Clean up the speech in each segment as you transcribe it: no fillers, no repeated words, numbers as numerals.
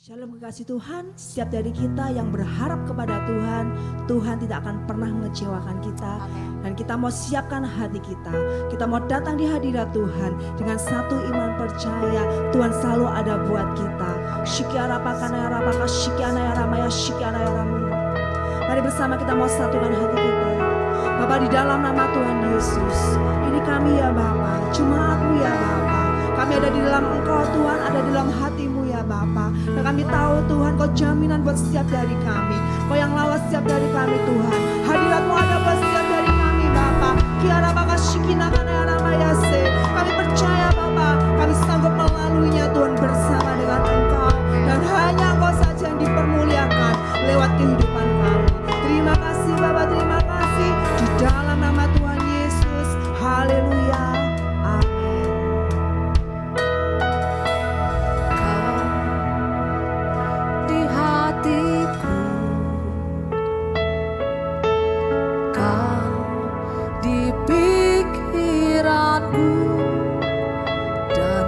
Shalom kekasih Tuhan, setiap dari kita yang berharap kepada Tuhan, Tuhan tidak akan pernah mengecewakan kita. Dan kita mau siapkan hati kita, kita mau datang di hadirat Tuhan dengan satu iman percaya Tuhan selalu ada buat kita. Shikiara pakana rapaka shikiana ramaya shikiana ramu. Mari bersama kita mau satukan hati kita. Bapa, di dalam nama Tuhan Yesus, ini kami ya Bapa, cuma aku ya Bapa. Kami ada di dalam Engkau Tuhan, ada di dalam hati-Mu ya Bapa. Dan kami tahu Tuhan Kau jaminan buat setiap dari kami, Kau yang lawas setiap dari kami Tuhan. Hadirat-Mu ada buat setiap dari kami Bapa. Kiara baka shikina kana ramayase. Kami percaya Bapa, kami sanggup melaluinya Tuhan bersama dengan Engkau. Dan hanya Engkau saja yang dipermuliakan lewat kehidupan kami. Terima kasih Bapa, terima kasih. Di dalam nama Tuhan Yesus, haleluya. Di pikiranku dan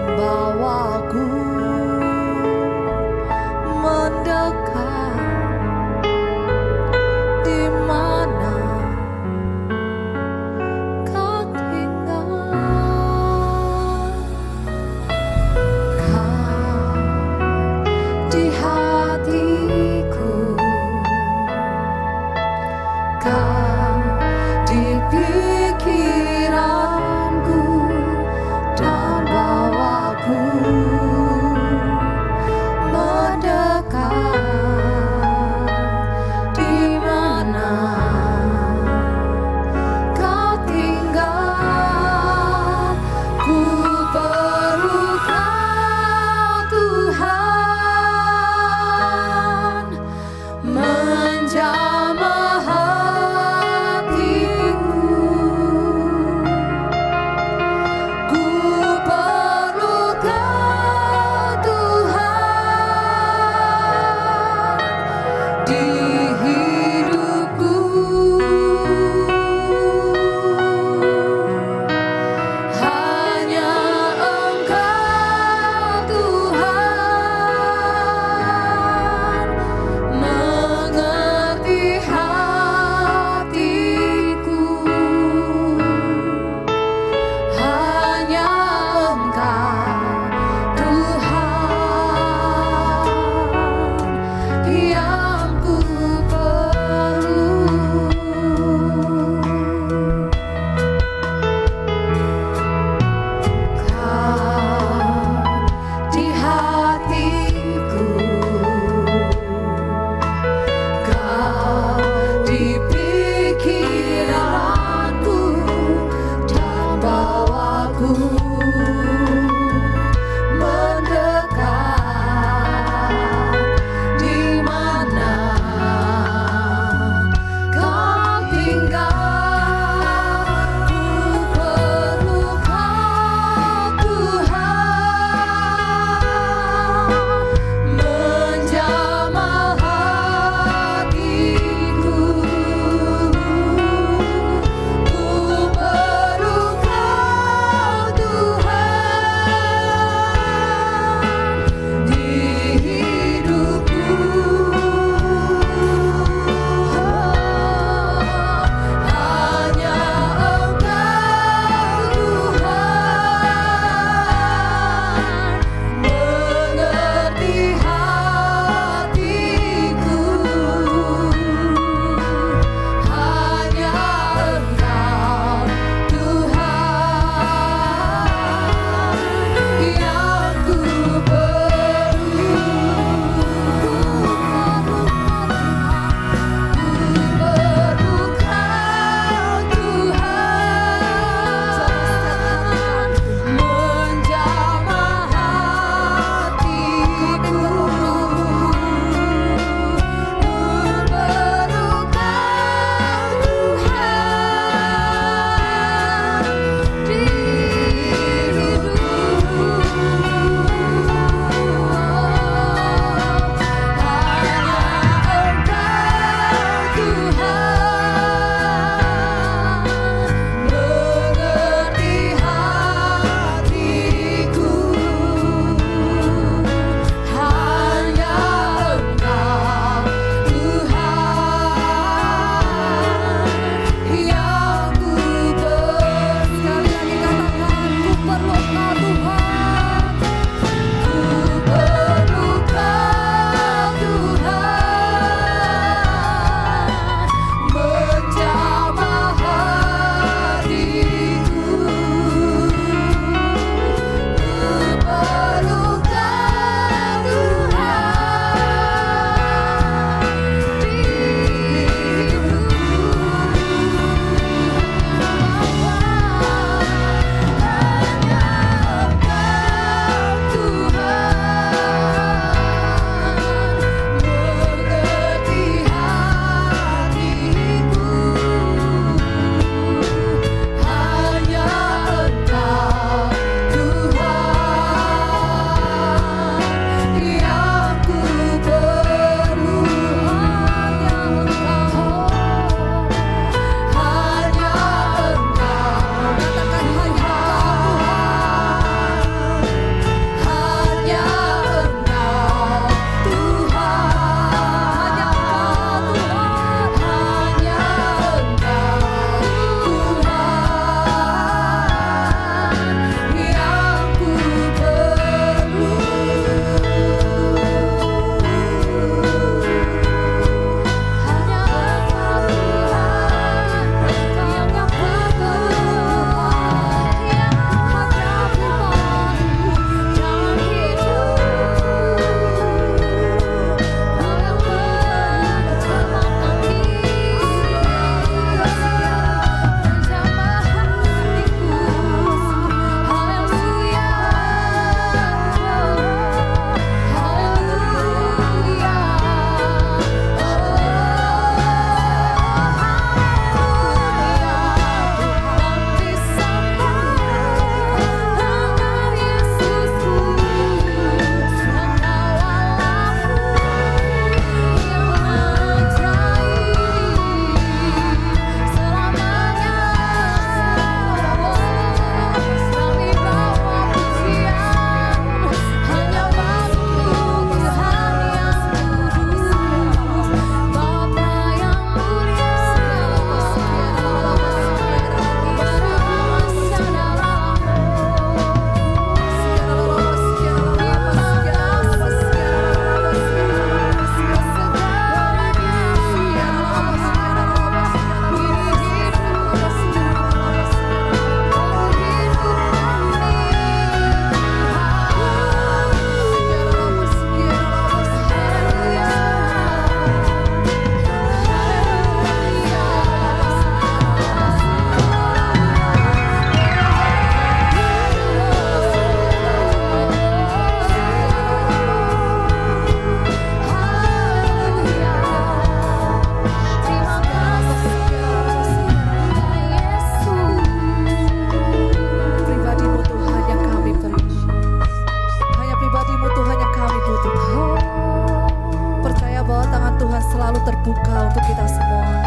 terbuka untuk kita semua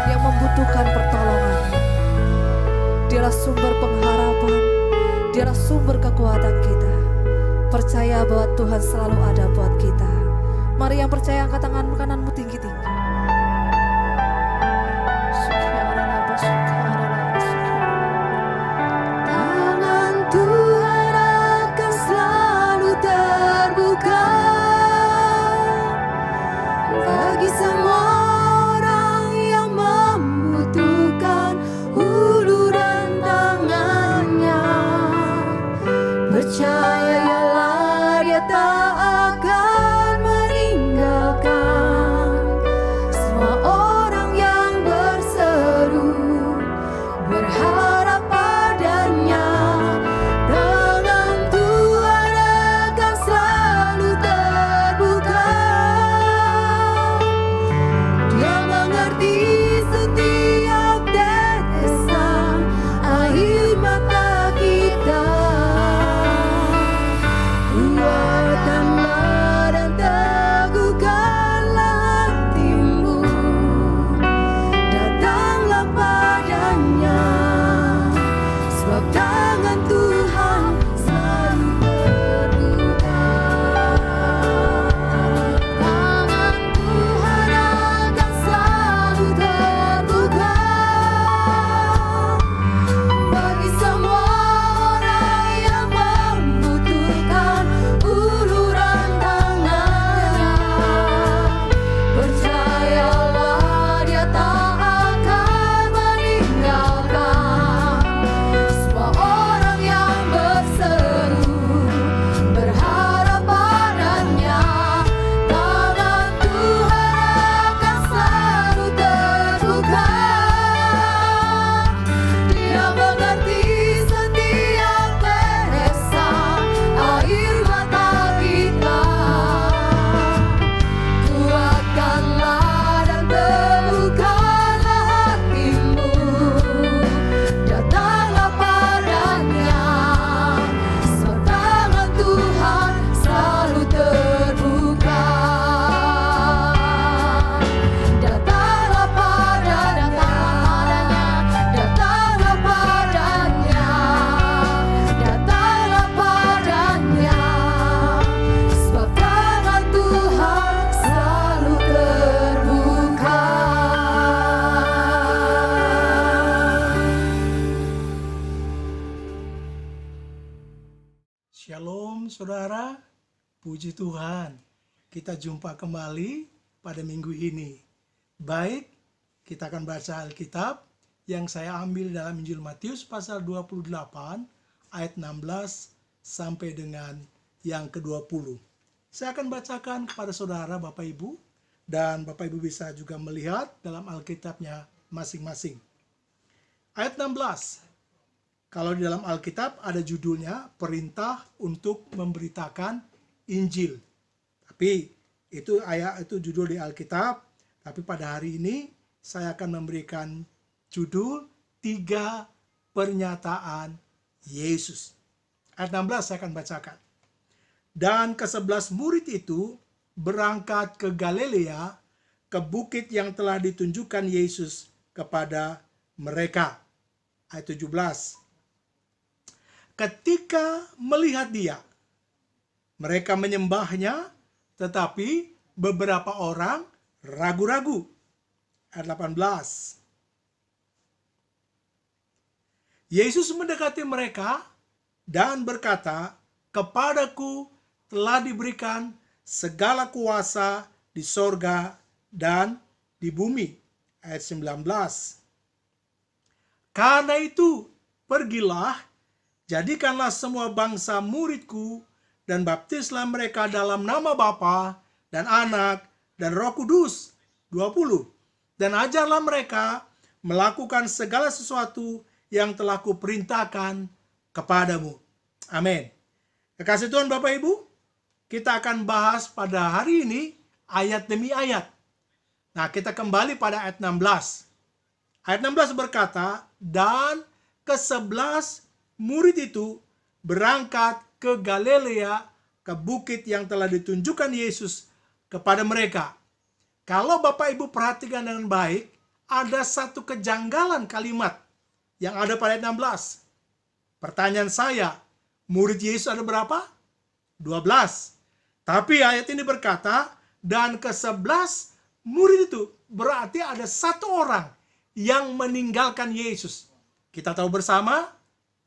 yang membutuhkan pertolongan. Dialah sumber pengharapan, Dialah sumber kekuatan kita. Percaya bahwa Tuhan selalu ada buat kita. Mari yang percaya angkat tangan kananmu tinggi-tinggi. Tangan Tuhan akan selalu terbuka bagi semua orang yang membutuhkan uluran tangannya. Percayalah Dia tak akan meninggalkan semua orang yang berseru berharap padanya. Tangan Tuhan akan selalu terbuka. Dia mengerti setiap tetesan air mata kita. Kuatkanlah dan teguhkanlah hatimu. Datanglah padanya, sebab tangan Tuhan selalu terbuka. Tangan Tuhan akan selalu terbuka bagi semua orang yang membutuhkan uluran tangannya. Percayalah Dia tak akan meninggalkan semua orang yang berseru berharap padanya. Tangan Tuhan akan selalu terbuka. Dia mengerti setiap tetesan air mata kita. Kuatkanlah dan teguhkanlah hatimu. Datanglah padanya, sebab tangan Tuhan selalu terbuka. Datanglah padanya, datanglah padanya, datanglah padanya, sebab tangan Tuhan selalu terbuka. Shalom saudara, puji Tuhan. Kita jumpa kembali pada minggu ini. Baik, kita akan baca Alkitab yang saya ambil dalam Injil Matius pasal 28 ayat 16 sampai dengan yang ke-20. Saya akan bacakan kepada saudara Bapak Ibu, dan Bapak Ibu bisa juga melihat dalam Alkitabnya masing-masing. Ayat 16. Kalau di dalam Alkitab ada judulnya perintah untuk memberitakan Injil. Tapi itu judul di Alkitab. Tapi pada hari ini saya akan memberikan judul 3 pernyataan Yesus. Ayat 16 saya akan bacakan. Dan ke-11 murid itu berangkat ke Galilea, ke bukit yang telah ditunjukkan Yesus kepada mereka. Ayat 17. Ketika melihat Dia, mereka menyembahnya, tetapi beberapa orang ragu-ragu. Ayat 18. Yesus mendekati mereka dan berkata, "Kepadaku telah diberikan segala kuasa di sorga dan di bumi." Ayat 19. Karena itu, pergilah, jadikanlah semua bangsa muridku, dan baptislah mereka dalam nama Bapa dan Anak dan Roh Kudus. 20. Dan ajarlah mereka melakukan segala sesuatu yang telah kuperintahkan kepadamu. Amin. Kekasih Tuhan Bapak Ibu, kita akan bahas pada hari ini ayat demi ayat. Nah, kita kembali pada ayat 16. Ayat 16 berkata, dan ke-11 murid itu berangkat ke Galilea, ke bukit yang telah ditunjukkan Yesus kepada mereka. Kalau Bapak Ibu perhatikan dengan baik, ada satu kejanggalan kalimat yang ada pada ayat 16. Pertanyaan saya, murid Yesus ada berapa? 12. Tapi ayat ini berkata, dan ke-11 murid itu berarti ada satu orang yang meninggalkan Yesus. Kita tahu bersama,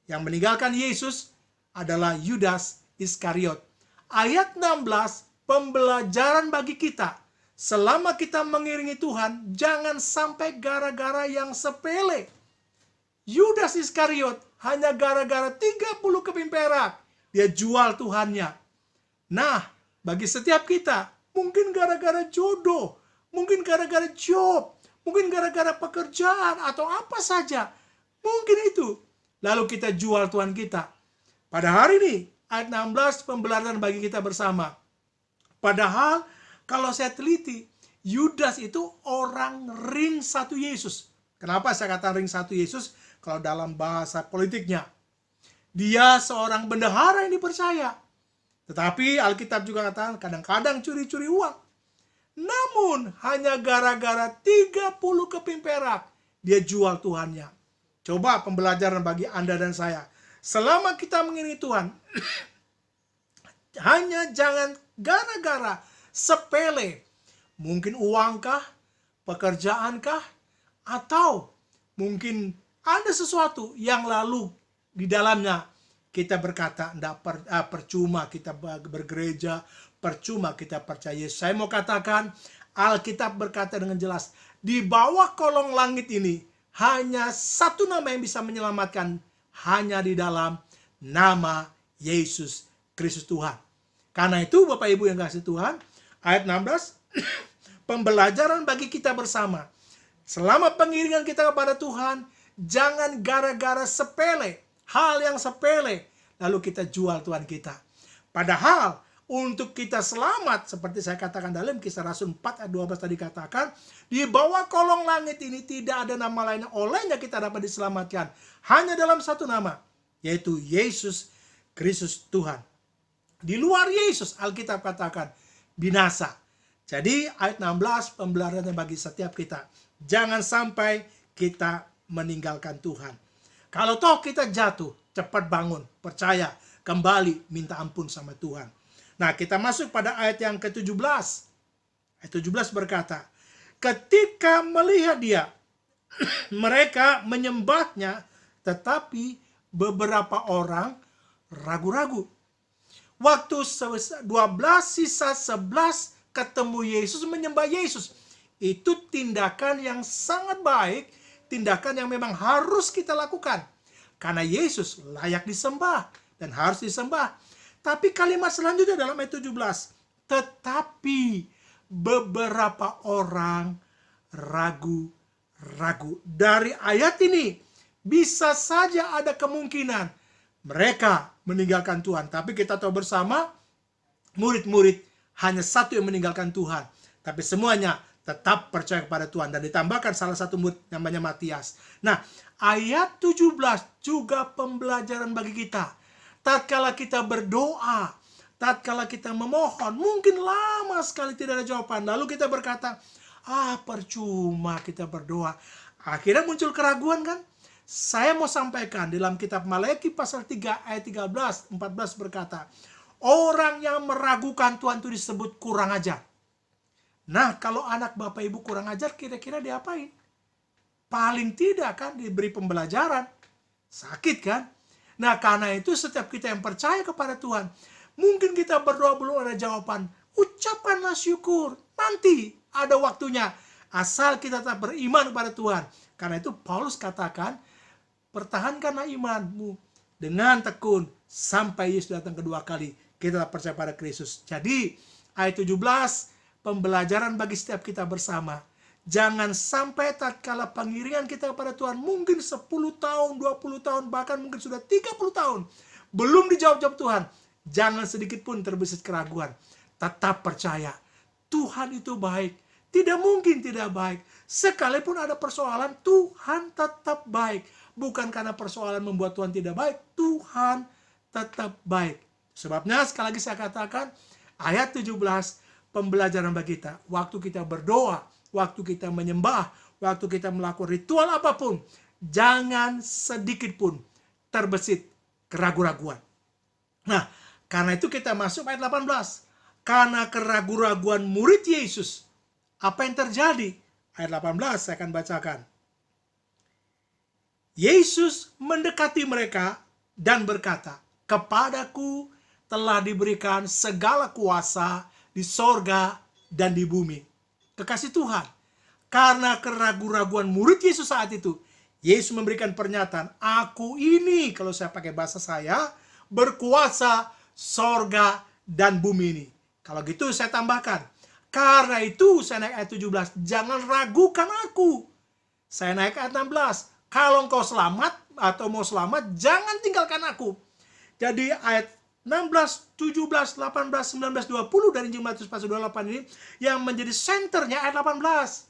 yang meninggalkan Yesus adalah Yudas Iskariot. Ayat 16, pembelajaran bagi kita. Selama kita mengiringi Tuhan, jangan sampai gara-gara yang sepele. Yudas Iskariot hanya gara-gara 30 keping perak, dia jual Tuhannya. Nah, bagi setiap kita, mungkin gara-gara jodoh, mungkin gara-gara job, mungkin gara-gara pekerjaan, atau apa saja. Mungkin itu. Lalu kita jual Tuhan kita. Pada hari ini, ayat 16 pembelajaran bagi kita bersama. Padahal, kalau saya teliti, Yudas itu orang ring satu Yesus. Kenapa saya katakan ring satu Yesus? Kalau dalam bahasa politiknya. Dia seorang bendahara yang dipercaya. Tetapi Alkitab juga katakan kadang-kadang curi-curi uang. Namun hanya gara-gara 30 keping perak dia jual Tuhannya. Coba pembelajaran bagi Anda dan saya. Selama kita mengiringi Tuhan, hanya jangan gara-gara sepele. Mungkin uangkah, pekerjaankah, atau mungkin ada sesuatu yang lalu di dalamnya kita berkata, percuma kita bergereja, percuma kita percaya Yesus. Saya mau katakan, Alkitab berkata dengan jelas, di bawah kolong langit ini, hanya satu nama yang bisa menyelamatkan, hanya di dalam nama Yesus Kristus Tuhan. Karena itu Bapak Ibu yang kasih Tuhan, ayat 16, pembelajaran bagi kita bersama. Selama pengiringan kita kepada Tuhan, jangan gara-gara sepele, hal yang sepele, lalu kita jual Tuhan kita. Padahal, untuk kita selamat, seperti saya katakan dalam Kisah Rasul 4 ayat 12 tadi katakan, di bawah kolong langit ini tidak ada nama lain yang olehnya kita dapat diselamatkan. Hanya dalam satu nama, yaitu Yesus Kristus Tuhan. Di luar Yesus, Alkitab katakan, binasa. Jadi, ayat 16, pembelajaran bagi setiap kita. Jangan sampai kita meninggalkan Tuhan. Kalau toh kita jatuh, cepat bangun, percaya, kembali, minta ampun sama Tuhan. Nah, kita masuk pada ayat yang ke-17. Ayat 17 berkata, ketika melihat dia, mereka menyembahnya, tetapi beberapa orang ragu-ragu. Waktu 12 sisa 11 ketemu Yesus, menyembah Yesus. Itu tindakan yang sangat baik, tindakan yang memang harus kita lakukan. Karena Yesus layak disembah dan harus disembah. Tapi kalimat selanjutnya dalam ayat 17. Tetapi beberapa orang ragu-ragu. Dari ayat ini bisa saja ada kemungkinan mereka meninggalkan Tuhan. Tapi kita tahu bersama, murid-murid hanya satu yang meninggalkan Tuhan. Tapi semuanya tetap percaya kepada Tuhan. Dan ditambahkan salah satu murid namanya Matias. Nah, ayat 17 juga pembelajaran bagi kita. Tatkala kita berdoa, tatkala kita memohon, mungkin lama sekali tidak ada jawaban. Lalu kita berkata, percuma kita berdoa. Akhirnya muncul keraguan kan? Saya mau sampaikan dalam kitab Maleakhi pasal 3 ayat 13, 14 berkata, orang yang meragukan Tuhan itu disebut kurang ajar. Nah, kalau anak Bapak Ibu kurang ajar, kira-kira diapain? Paling tidak kan diberi pembelajaran. Sakit kan? Nah, karena itu setiap kita yang percaya kepada Tuhan, mungkin kita berdoa belum ada jawaban, ucapkanlah syukur. Nanti ada waktunya, asal kita tetap beriman kepada Tuhan. Karena itu Paulus katakan, pertahankanlah imanmu dengan tekun sampai Yesus datang kedua kali. Kita tetap percaya pada Kristus. Jadi, ayat 17, pembelajaran bagi setiap kita bersama. Jangan sampai tatkala pengiringan kita kepada Tuhan mungkin 10 tahun, 20 tahun, bahkan mungkin sudah 30 tahun. Belum dijawab-jawab Tuhan. Jangan sedikit pun terbesit keraguan. Tetap percaya. Tuhan itu baik. Tidak mungkin tidak baik. Sekalipun ada persoalan, Tuhan tetap baik. Bukan karena persoalan membuat Tuhan tidak baik. Tuhan tetap baik. Sebabnya sekali lagi saya katakan, ayat 17, pembelajaran bagi kita. Waktu kita berdoa, waktu kita menyembah, waktu kita melakukan ritual apapun, jangan sedikit pun terbesit keraguan-raguan. Nah, karena itu kita masuk ayat 18. Karena keraguan-raguan murid Yesus, apa yang terjadi? Ayat 18 saya akan bacakan. Yesus mendekati mereka dan berkata, "Kepadaku telah diberikan segala kuasa di sorga dan di bumi." Kekasih Tuhan, karena keraguan-raguan murid Yesus saat itu, Yesus memberikan pernyataan, "Aku ini," kalau saya pakai bahasa saya, "berkuasa sorga dan bumi ini." Kalau gitu saya tambahkan, karena itu saya naik ayat 17, "Jangan ragukan aku." Saya naik ayat 16, "Kalau engkau selamat atau mau selamat, jangan tinggalkan aku." Jadi ayat 16, 17, 18, 19, 20 dari Injil Matius pasal 28 ini yang menjadi senternya ayat 18.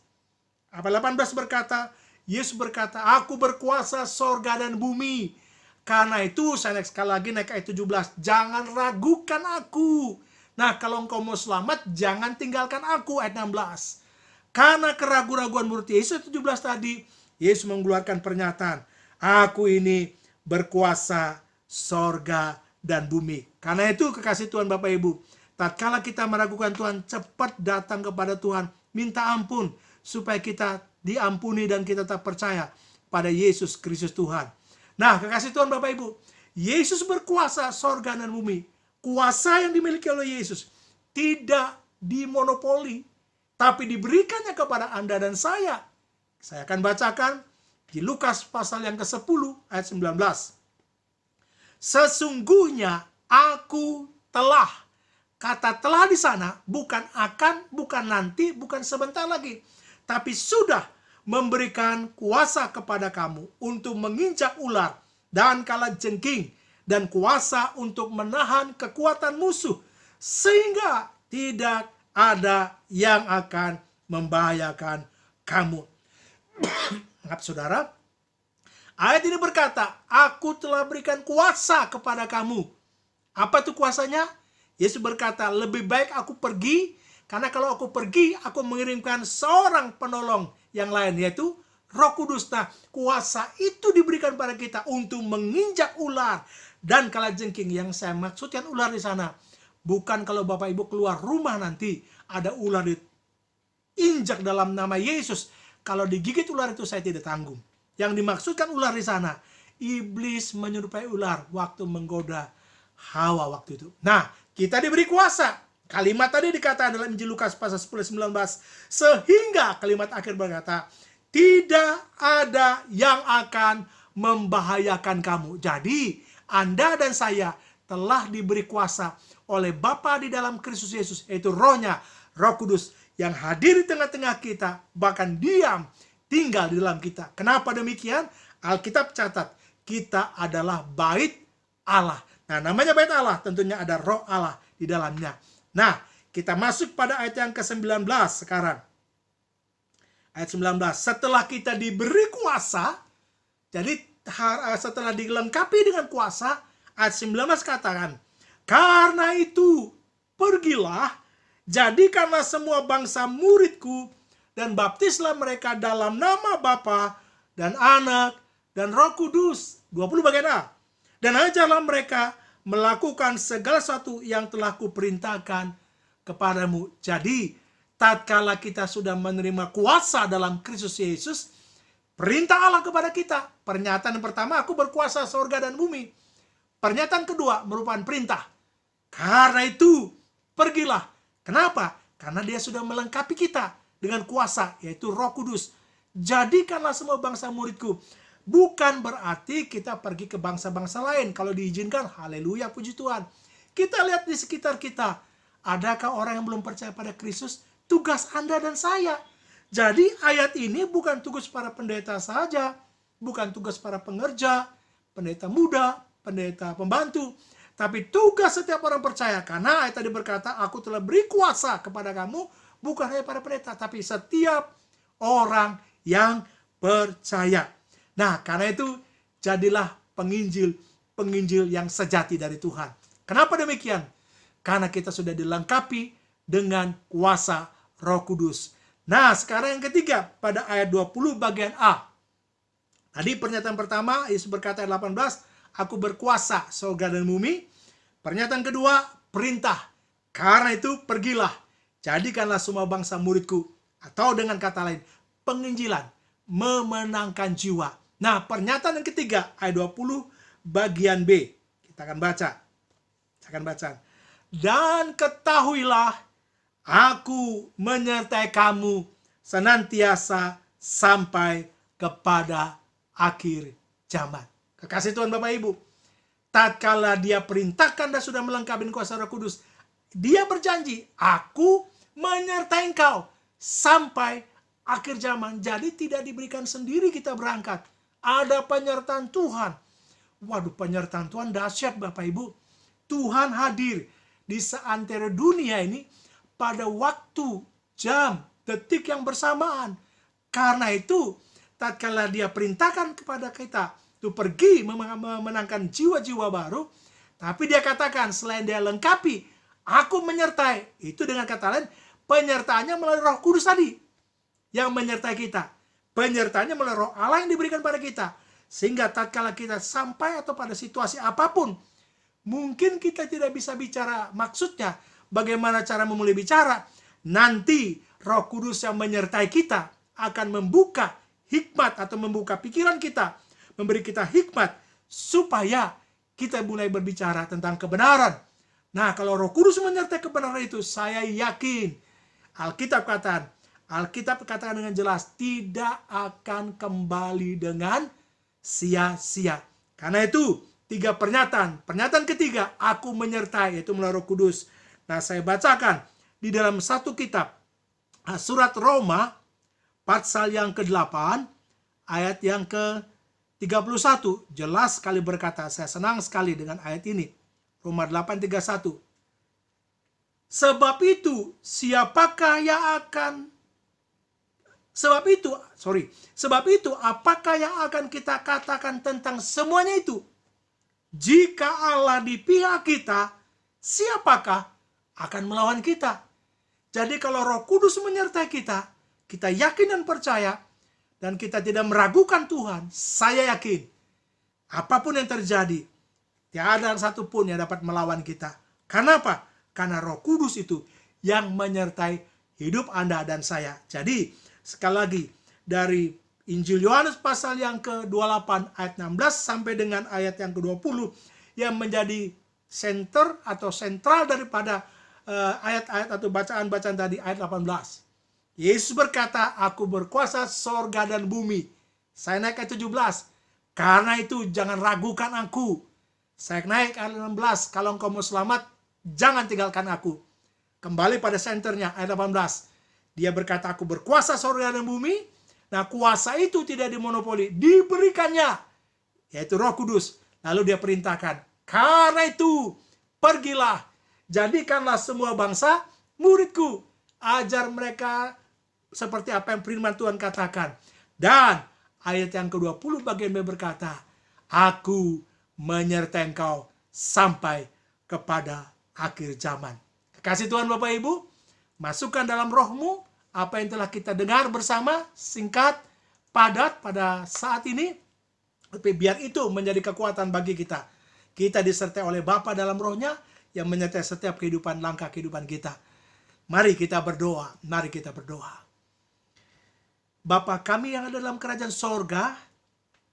Apa 18 berkata, Yesus berkata, "Aku berkuasa sorga dan bumi." Karena itu saya naik sekali lagi naik ayat 17, "Jangan ragukan aku." Nah, kalau engkau mau selamat, jangan tinggalkan aku, ayat 16. Karena keraguan-raguan murid Yesus 17 tadi, Yesus mengeluarkan pernyataan, "Aku ini berkuasa sorga dan bumi." Karena itu kekasih Tuhan Bapak Ibu, tatkala kita meragukan Tuhan, cepat datang kepada Tuhan, minta ampun, supaya kita diampuni dan kita tetap percaya pada Yesus Kristus Tuhan. Nah, kekasih Tuhan Bapak Ibu, Yesus berkuasa sorga dan bumi. Kuasa yang dimiliki oleh Yesus tidak dimonopoli, tapi diberikannya kepada Anda dan saya. Saya akan bacakan di Lukas pasal yang ke-10 ayat 19. "Sesungguhnya aku telah," kata "telah" di sana bukan akan, bukan nanti, bukan sebentar lagi, tapi sudah memberikan kuasa kepada kamu untuk menginjak ular dan kalajengking, dan kuasa untuk menahan kekuatan musuh, sehingga tidak ada yang akan membahayakan kamu. Maaf saudara, ayat ini berkata, "Aku telah berikan kuasa kepada kamu." Apa itu kuasanya? Yesus berkata, "Lebih baik aku pergi, karena kalau aku pergi, aku mengirimkan seorang penolong yang lain, yaitu Roh Kudus." Nah, kuasa itu diberikan pada kita untuk menginjak ular dan kalajengking. Yang saya maksudkan ular di sana, bukan kalau Bapak Ibu keluar rumah nanti ada ular diinjak dalam nama Yesus. Kalau digigit ular itu saya tidak tanggung. Yang dimaksudkan ular di sana, iblis menyerupai ular waktu menggoda Hawa waktu itu. Nah, kita diberi kuasa. Kalimat tadi dikatakan dalam Injil Lukas pasal 10-19. Sehingga kalimat akhir berkata, "Tidak ada yang akan membahayakan kamu." Jadi, Anda dan saya telah diberi kuasa oleh Bapa di dalam Kristus Yesus, yaitu Roh-Nya, Roh Kudus, yang hadir di tengah-tengah kita, bahkan diam, tinggal di dalam kita. Kenapa demikian? Alkitab catat, kita adalah bait Allah. Nah, namanya bait Allah, tentunya ada Roh Allah di dalamnya. Nah, kita masuk pada ayat yang ke-19 sekarang. Ayat 19, setelah kita diberi kuasa, jadi setelah dilengkapi dengan kuasa, ayat 19 katakan, "Karena itu, pergilah, jadikanlah semua bangsa muridku, dan baptislah mereka dalam nama Bapa dan Anak dan Roh Kudus." 20 bagian A. "Dan ajarlah mereka melakukan segala sesuatu yang telah kuperintahkan kepadamu." Jadi, tatkala kita sudah menerima kuasa dalam Kristus Yesus, perintah Allah kepada kita. Pernyataan pertama, "Aku berkuasa sorga dan bumi." Pernyataan kedua merupakan perintah. Karena itu, pergilah. Kenapa? Karena dia sudah melengkapi kita dengan kuasa, yaitu Roh Kudus. "Jadikanlah semua bangsa muridku." Bukan berarti kita pergi ke bangsa-bangsa lain. Kalau diizinkan, haleluya, puji Tuhan. Kita lihat di sekitar kita. Adakah orang yang belum percaya pada Kristus? Tugas Anda dan saya. Jadi ayat ini bukan tugas para pendeta saja. Bukan tugas para pengerja, pendeta muda, pendeta pembantu. Tapi tugas setiap orang percaya. Karena ayat tadi berkata, "Aku telah beri kuasa kepada kamu." Bukan hanya para pendeta, tapi setiap orang yang percaya. Nah, karena itu jadilah penginjil yang sejati dari Tuhan. Kenapa demikian? Karena kita sudah dilengkapi dengan kuasa Roh Kudus. Nah, sekarang yang ketiga pada ayat 20 bagian A. Tadi pernyataan pertama, Yesus berkata ayat 18, aku berkuasa surga dan bumi. Pernyataan kedua, perintah. Karena itu pergilah, jadikanlah semua bangsa muridku. Atau dengan kata lain, penginjilan, memenangkan jiwa. Nah, pernyataan yang ketiga, ayat 20 bagian B. Kita akan baca. Saya akan baca. Dan ketahuilah, aku menyertai kamu senantiasa sampai kepada akhir zaman. Kekasih Tuhan Bapak Ibu, tatkala dia perintahkan dan sudah melengkapi kuasa Roh Kudus, dia berjanji, aku menyertai engkau sampai akhir zaman. Jadi tidak diberikan sendiri kita berangkat. Ada penyertaan Tuhan. Waduh, penyertaan Tuhan dahsyat Bapak Ibu. Tuhan hadir di seantero dunia ini pada waktu, jam, detik yang bersamaan. Karena itu, tatkala dia perintahkan kepada kita untuk pergi memenangkan jiwa-jiwa baru, tapi dia katakan selain dia lengkapi, aku menyertai. Itu dengan kata lain, penyertaannya melalui Roh Kudus tadi yang menyertai kita. Penyertaannya melalui Roh Allah yang diberikan pada kita. Sehingga tatkala kita sampai atau pada situasi apapun, mungkin kita tidak bisa bicara maksudnya, bagaimana cara memulai bicara, nanti Roh Kudus yang menyertai kita akan membuka hikmat atau membuka pikiran kita, memberi kita hikmat supaya kita mulai berbicara tentang kebenaran. Nah, kalau Roh Kudus menyertai kebenaran itu, saya yakin Alkitab katakan dengan jelas tidak akan kembali dengan sia-sia. Karena itu, tiga pernyataan. Pernyataan ketiga, aku menyertai, yaitu melalui Roh Kudus. Nah, saya bacakan di dalam satu kitab, surat Roma, pasal yang ke-8, ayat yang ke-31, jelas sekali berkata, saya senang sekali dengan ayat ini. Roma 8:31. Sebab itu apakah yang akan kita katakan tentang semuanya itu? Jika Allah di pihak kita, siapakah akan melawan kita? Jadi kalau Roh Kudus menyertai kita, kita yakin dan percaya, dan kita tidak meragukan Tuhan, saya yakin, apapun yang terjadi, tiada satupun yang dapat melawan kita. Karena apa? Karena Roh Kudus itu yang menyertai hidup Anda dan saya. Jadi, sekali lagi, dari Injil Yohanes pasal yang ke-28 ayat 16 sampai dengan ayat yang ke-20, yang menjadi center atau sentral daripada ayat-ayat atau bacaan-bacaan tadi, ayat 18. Yesus berkata, aku berkuasa sorga dan bumi. Saya naik ayat 17. Karena itu jangan ragukan aku. Saya naik ayat 16. Kalau engkau mau selamat, jangan tinggalkan aku. Kembali pada senternya ayat 18. Dia berkata, aku berkuasa sorga dan bumi. Nah, kuasa itu tidak dimonopoli. Diberikannya, yaitu Roh Kudus. Lalu dia perintahkan, karena itu pergilah. Jadikanlah semua bangsa muridku. Ajar mereka seperti apa yang firman Tuhan katakan. Dan ayat yang ke-20 bagian B berkata, aku menyertai engkau sampai kepada akhir zaman. Kekasih Tuhan Bapak Ibu, masukkan dalam rohmu apa yang telah kita dengar bersama, singkat, padat pada saat ini. Tapi biar itu menjadi kekuatan bagi kita. Kita disertai oleh Bapa dalam rohnya yang menyertai setiap kehidupan, langkah kehidupan kita. Mari kita berdoa, mari kita berdoa. Bapa kami yang ada dalam kerajaan sorga,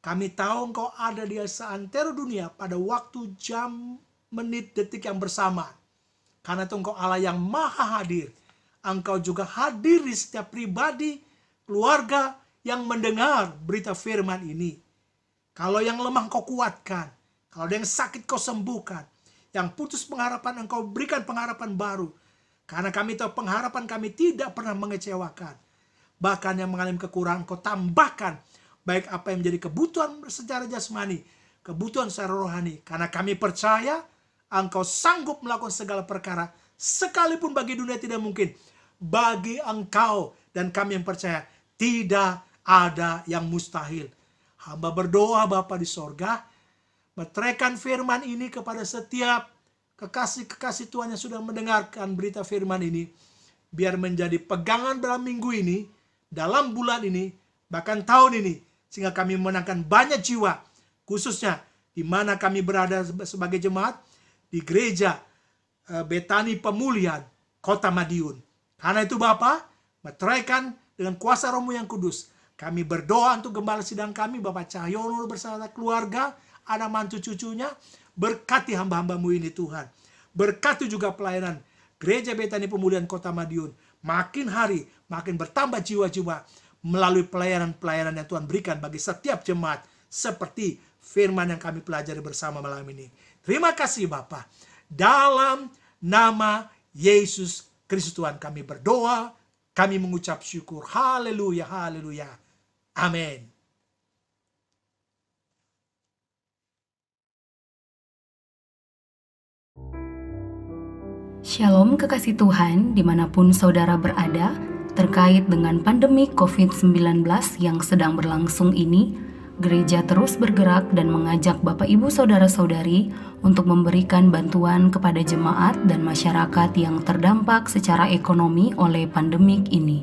kami tahu Engkau ada di seantero dunia pada waktu, jam, menit, detik yang bersamaan. Karena itu Engkau Allah yang maha hadir. Engkau juga hadir di setiap pribadi, keluarga yang mendengar berita firman ini. Kalau yang lemah Engkau kuatkan, kalau ada yang sakit Kau sembuhkan, yang putus pengharapan Engkau berikan pengharapan baru. Karena kami tahu pengharapan kami tidak pernah mengecewakan. Bahkan yang mengalami kekurangan Kau tambahkan. Baik apa yang menjadi kebutuhan secara jasmani, kebutuhan secara rohani. Karena kami percaya Engkau sanggup melakukan segala perkara. Sekalipun bagi dunia tidak mungkin. Bagi Engkau dan kami yang percaya tidak ada yang mustahil. Hamba berdoa Bapa di sorga, meteraikan firman ini kepada setiap kekasih-kekasih Tuhan yang sudah mendengarkan berita firman ini, biar menjadi pegangan dalam minggu ini, dalam bulan ini, bahkan tahun ini, sehingga kami memenangkan banyak jiwa, khususnya di mana kami berada sebagai jemaat, di gereja Betani Pemulihan, Kota Madiun. Karena itu Bapa, meteraikan dengan kuasa Roh-Mu yang kudus, kami berdoa untuk gembala sidang kami, Bapak Cahyono bersama keluarga, anak mantu cucunya, berkati hamba-hamba-Mu ini Tuhan. Berkati juga pelayanan Gereja Betani Pemulihan Kota Madiun. Makin hari, makin bertambah jiwa-jiwa melalui pelayanan-pelayanan yang Tuhan berikan bagi setiap jemaat. Seperti firman yang kami pelajari bersama malam ini. Terima kasih Bapa. Dalam nama Yesus Kristus Tuhan kami berdoa, kami mengucap syukur. Haleluya, haleluya. Amin. Shalom kekasih Tuhan dimanapun saudara berada. Terkait dengan pandemi COVID-19 yang sedang berlangsung ini, gereja terus bergerak dan mengajak Bapak Ibu Saudara-saudari untuk memberikan bantuan kepada jemaat dan masyarakat yang terdampak secara ekonomi oleh pandemik ini.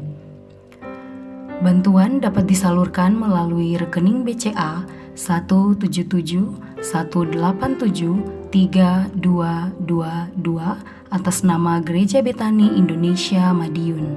Bantuan dapat disalurkan melalui rekening BCA 17718732222 atas nama Gereja Betani Indonesia Madiun.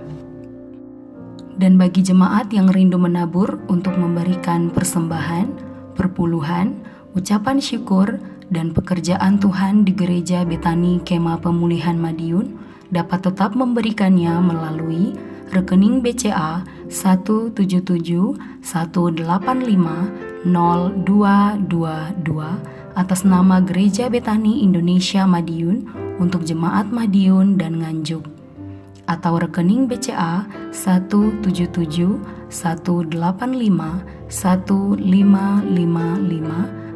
Dan bagi jemaat yang rindu menabur untuk memberikan persembahan, perpuluhan, ucapan syukur, dan pekerjaan Tuhan di Gereja Betani Kemah Pemulihan Madiun dapat tetap memberikannya melalui rekening BCA 17718502222 atas nama Gereja Betani Indonesia Madiun untuk jemaat Madiun dan Nganjuk, atau rekening BCA 17718515555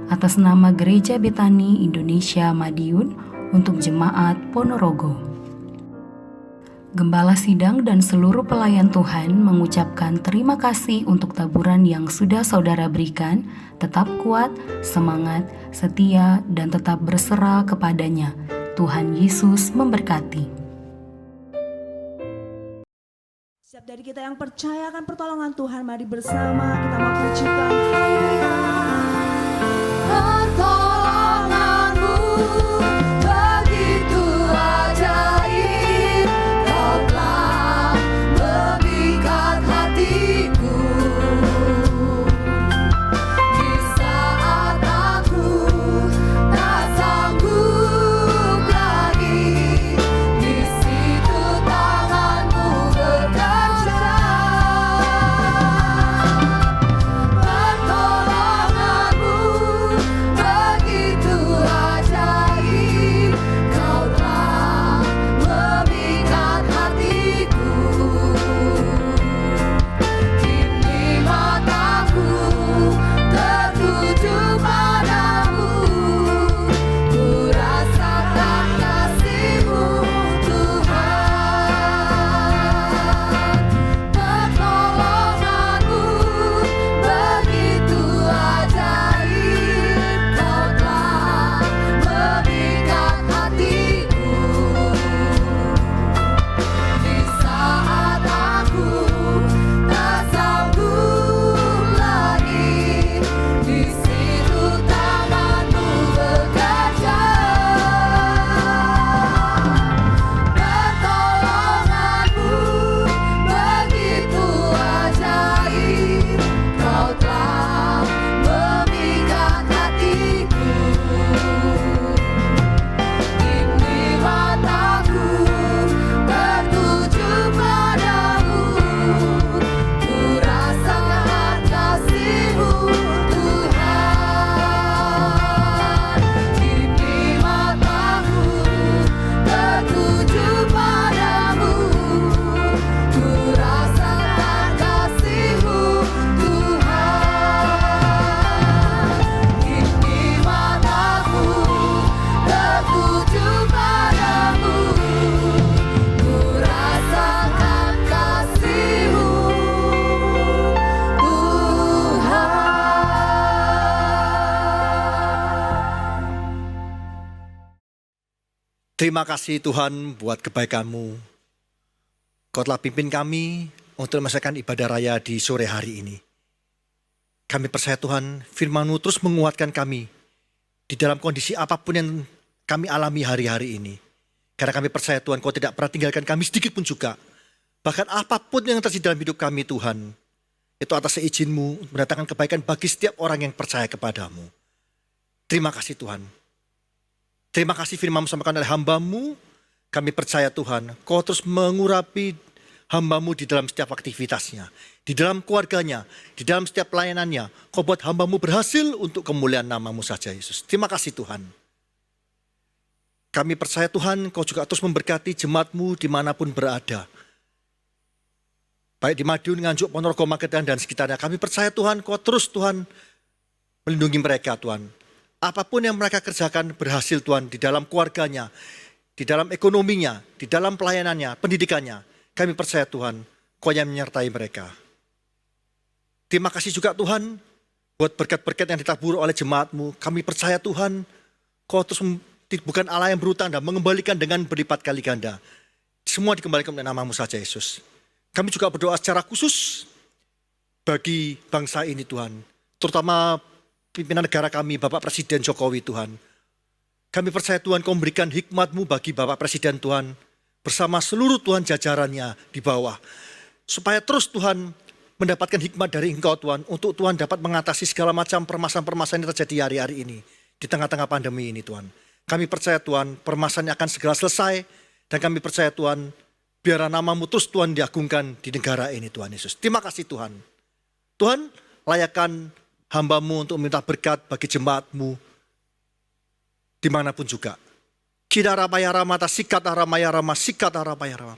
atas nama Gereja Betani Indonesia Madiun untuk jemaat Ponorogo. Gembala Sidang dan seluruh pelayan Tuhan mengucapkan terima kasih untuk taburan yang sudah saudara berikan. Tetap kuat, semangat, setia, dan tetap berserah kepadanya. Tuhan Yesus memberkati. Setiap dari kita yang percaya akan pertolongan Tuhan, mari bersama kita mau pujikan haleluya. Pertolonganmu begitu ajaib, Kau telah memikat hatiku. Di saat aku tak sanggup lagi, di situ tanganmu bekerja. Pertolongan Terima kasih Tuhan buat kebaikan-Mu. Kau telah pimpin kami untuk melaksanakan ibadah raya di sore hari ini. Kami percaya Tuhan, firman-Mu terus menguatkan kami di dalam kondisi apapun yang kami alami hari-hari ini. Karena kami percaya Tuhan, Kau tidak pernah tinggalkan kami sedikit pun juga. Bahkan apapun yang terjadi dalam hidup kami Tuhan, itu atas izin-Mu mendatangkan kebaikan bagi setiap orang yang percaya kepadamu. Terima kasih Tuhan. Terima kasih firman-Mu disampaikan oleh hamba-Mu. Kami percaya Tuhan, Kau terus mengurapi hamba-Mu di dalam setiap aktivitasnya, di dalam keluarganya, di dalam setiap pelayanannya. Kau buat hamba-Mu berhasil untuk kemuliaan nama-Mu saja Yesus. Terima kasih Tuhan. Kami percaya Tuhan, Kau juga terus memberkati jemaat-Mu dimanapun berada. Baik di Madiun, Nganjuk, Ponorogo, Magetan dan sekitarnya. Kami percaya Tuhan, Kau terus Tuhan melindungi mereka Tuhan. Apapun yang mereka kerjakan berhasil Tuhan di dalam keluarganya, di dalam ekonominya, di dalam pelayanannya, pendidikannya. Kami percaya Tuhan, Kau yang menyertai mereka. Terima kasih juga Tuhan buat berkat-berkat yang ditabur oleh jemaat-Mu. Kami percaya Tuhan, Kau terus bukan Allah yang berhutang dan mengembalikan dengan berlipat kali ganda. Semua dikembalikan oleh nama-Mu saja Yesus. Kami juga berdoa secara khusus bagi bangsa ini Tuhan. Terutama pimpinan negara kami, Bapak Presiden Jokowi Tuhan. Kami percaya Tuhan Kau memberikan hikmat-Mu bagi Bapak Presiden Tuhan. Bersama seluruh Tuhan jajarannya di bawah. Supaya terus Tuhan mendapatkan hikmat dari Engkau Tuhan. Untuk Tuhan dapat mengatasi segala macam permasalahan-permasalahan yang terjadi hari-hari ini. Di tengah-tengah pandemi ini Tuhan. Kami percaya Tuhan permasalahan akan segera selesai. Dan kami percaya Tuhan biar nama-Mu terus Tuhan diagungkan di negara ini Tuhan Yesus. Terima kasih Tuhan. Tuhan layakan hamba-Mu untuk minta berkat bagi jemaat-Mu dimanapun juga. Kidarabaya ramata sikata ramaya rama sikata ramaya rama.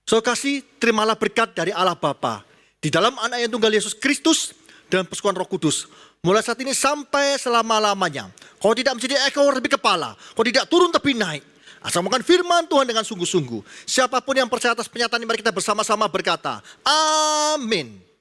So kasih terimalah berkat dari Allah Bapa di dalam anak yang tunggal Yesus Kristus dan persekutuan Roh Kudus. Mulai saat ini sampai selama-lamanya. Kau tidak menjadi ekor tapi kepala. Kau tidak turun tapi naik. Asal makan firman Tuhan dengan sungguh-sungguh. Siapapun yang percaya atas pernyataan ini, mari kita bersama-sama berkata, amin.